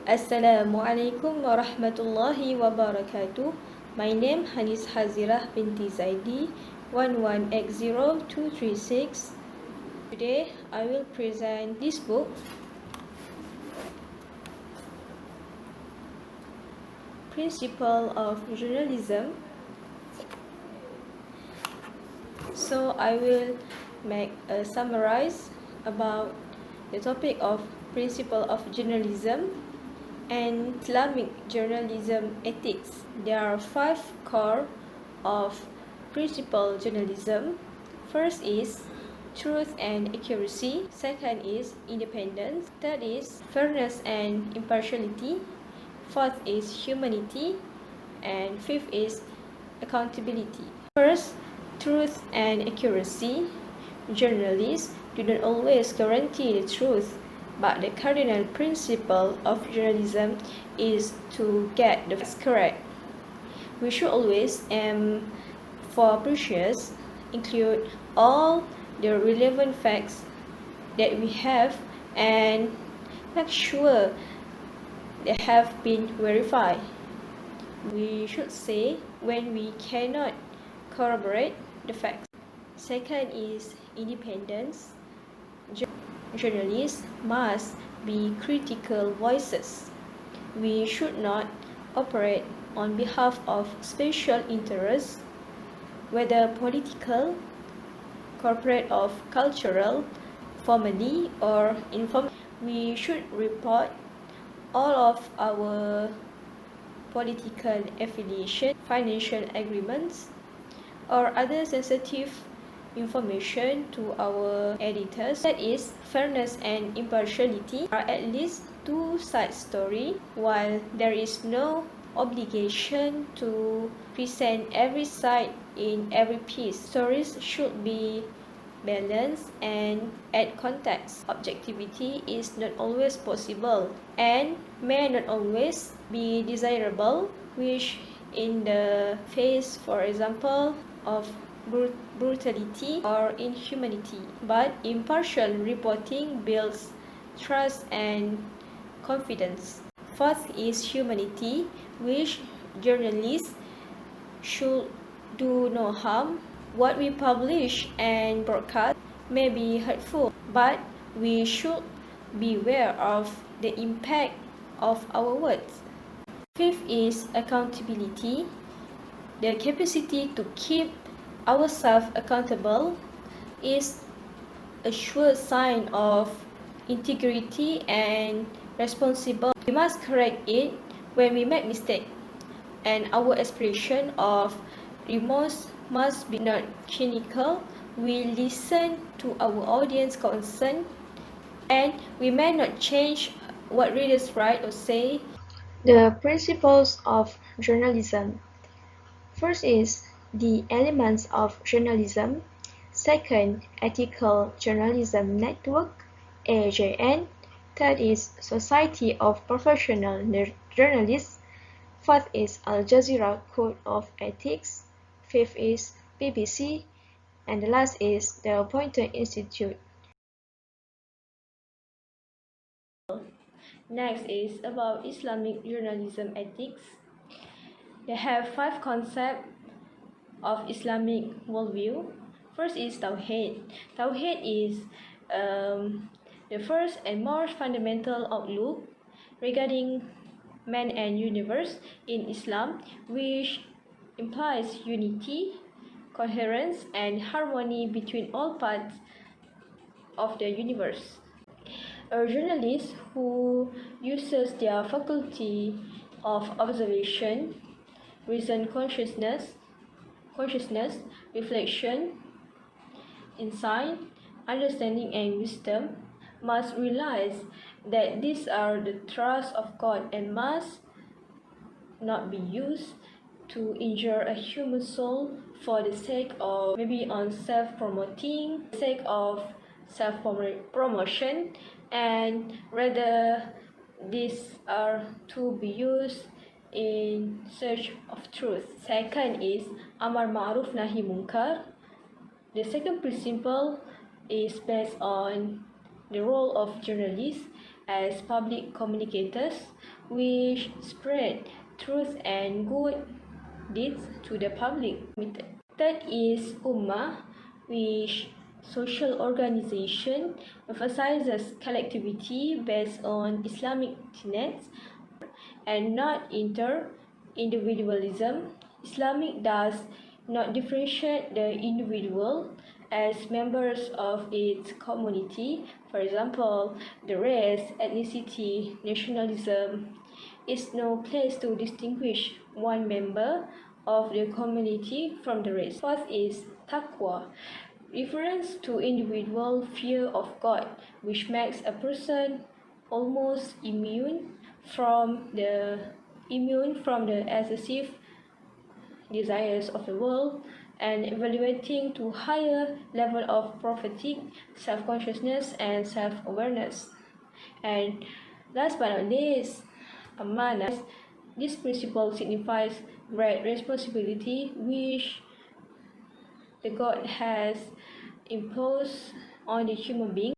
Assalamualaikum warahmatullahi wabarakatuh. My name Hanis Hazirah binti Zaidi 1180236. Today I will present this book, Principle of Journalism. So I will make a summarize about the topic of Principle of Journalism and Islamic journalism ethics. There are 5 core of principle journalism. First is truth and accuracy. Second is independence. Third is fairness and impartiality. Fourth is humanity. And fifth is accountability. First, truth and accuracy. Journalists do not always guarantee the truth, but the cardinal principle of journalism is to get the facts correct. We should always aim for precision, include all the relevant facts that we have, and make sure they have been verified. We should say when we cannot corroborate the facts. Second is independence. Journalists must be critical voices. We should not operate on behalf of special interests, whether political, corporate or cultural, formally or informally. We should report all of our political affiliation, financial agreements, or other sensitive information to our editors. That is, fairness and impartiality are at least two side story, while there is no obligation to present every side in every piece. Stories should be balanced and add context. Objectivity is not always possible and may not always be desirable, which in the face, for example, of brutality or inhumanity. But impartial reporting builds trust and confidence. Fourth is humanity, which journalists should do no harm. What we publish and broadcast may be hurtful, but we should be aware of the impact of our words. Fifth is accountability, the capacity to keep ourselves accountable is a sure sign of integrity and responsibility. We must correct it when we make mistakes, and our expression of remorse must be not cynical. We listen to our audience concern, and we may not change what readers write or say. The principles of journalism. First is the elements of journalism. Second, ethical journalism network, AJN. Third is Society of Professional Journalists. Fourth is Al Jazeera Code of Ethics. Fifth is BBC. And the last is the Poynter Institute. Next is about Islamic journalism ethics. They have 5 concepts of Islamic worldview. First is Tawheed. Tawheed is the first and most fundamental outlook regarding man and universe in Islam, which implies unity, coherence, and harmony between all parts of the universe. A journalist who uses their faculty of observation, reason consciousness, reflection, insight, understanding, and wisdom must realize that these are the trust of God and must not be used to injure a human soul for the sake of maybe on self-promoting, sake of self-promotion, and rather these are to be used in search of truth. Second is Amar Ma'ruf Nahi Munkar. The second principle is based on the role of journalists. as public communicators, which spread truth and good deeds to the public. Third is Ummah, which social organization emphasizes collectivity based on Islamic tenets and not individualism. Islamic does not differentiate the individual as members of its community. For example, the race, ethnicity, nationalism is no place to distinguish one member of the community from the rest. Fourth is taqwa, reference to individual fear of God, which makes a person almost immune from the excessive desires of the world, and evaluating to higher level of prophetic self-consciousness and self-awareness. And last but not least, amanah. This principle signifies great responsibility which the God has imposed on the human being.